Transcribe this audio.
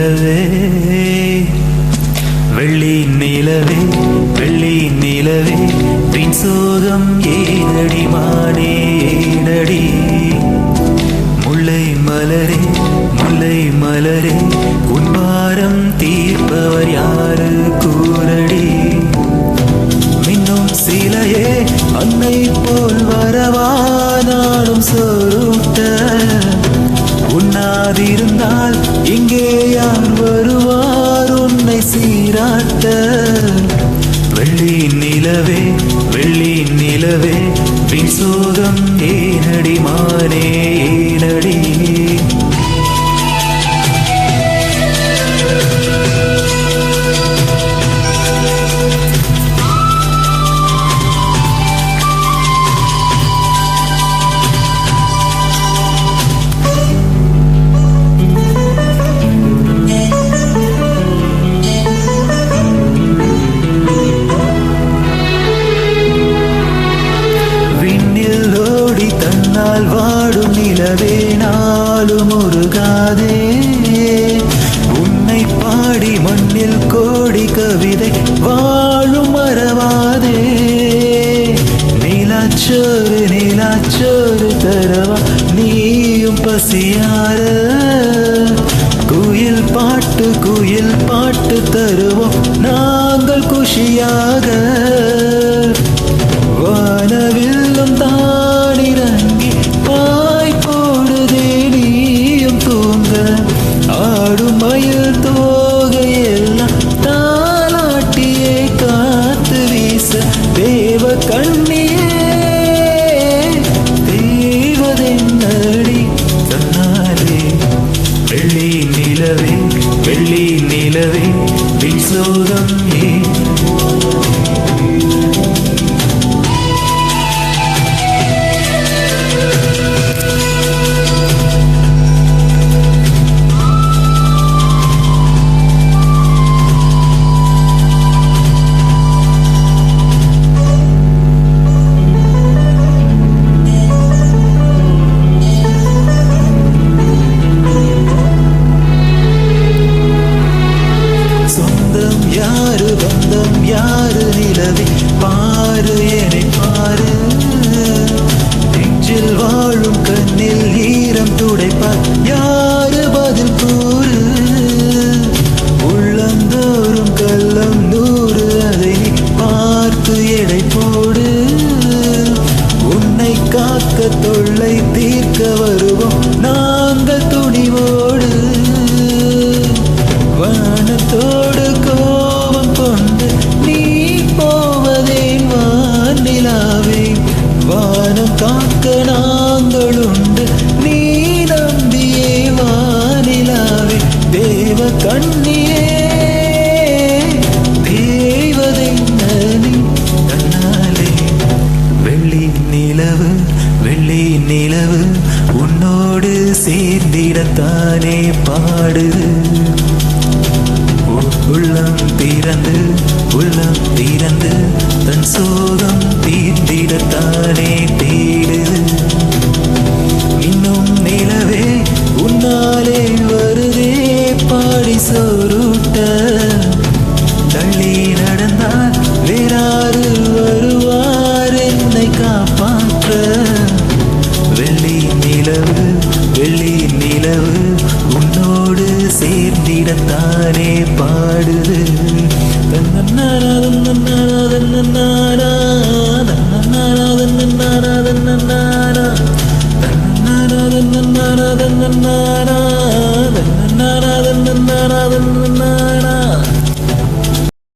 நிலவே வெள்ளி நிலவே வெள்ளி நிலவே பின் சோகம் ஏனடி மானே ஏனடி முல்லை மலரே முல்லை மலரே உன் பாரம் தீர்ப்பவர் யாரு கூரடி மின்னும் சிலையே அன்னை போல் வரவா நாடும் சொருட்ட உண்ணாதிருந்தால் இங்கே யார் வருவார் உன்னை சீராட்ட வெள்ளி நிலவே வெள்ளி நிலவே பின் சோகம் ஏனடி மானே ஏனடி வாடும் நிலவே நாளும் முருகாதே உன்னை பாடி மண்ணில் கோடி கவிதை வாழும் மறவாதே நீலாச்சோறு நீலாச்சோறு தரவா நீயும் பசியார குயில் பாட்டு தருவோம் நாங்கள் குஷியாக வானவில்லும் தானிறங்கி பாய் போடுதே நீயும் தூங்க ஆடும் மயில் தோகையெல்லாம் தாலாட்டியே காத்து வீச தேவ கண்ணியே தேவதென்னடி தன்னாலே வெள்ளி நிலவே வெள்ளி நிலவே பின் சோகம் பந்தம் யாரு நிலவே பாரு என்னை பாரு நெஞ்சில் வாழும் கண்ணில் ஈரம் துடைப்பார் யாரு பதில் கூறு உள்ளந்தோறும் கள்ளம் நூறு அதை பார்த்து எடை போடு உன்னை காக்க தொல்லை தீர்க்க வருவோம் நாங்கள் துணிவோடு வானத்தோடு நீ போவதேன் வானிலாவே வானம் காக்க நாங்கள் உண்டு நீ நம்பியே வானிலாவே தேவ கண்ணியே தேவதென்னி தன்னாலே வெள்ளி நிலவு உன்னோடு சேர்ந்திடத்தானே பாடுது உள்ளம் திறந்து தன் சோகம் தீர்ந்திடத்தானே தேடுது இன்னும் நிலவே உன்னாலே வருதே பாடி சோறுட்ட தள்ளி நடந்தால் வேறாறு வருவார் என்னை காப்பாற்ற வெள்ளி நிலவு உன்னோடு சேர்ந்திடத்தானே பாடுது Na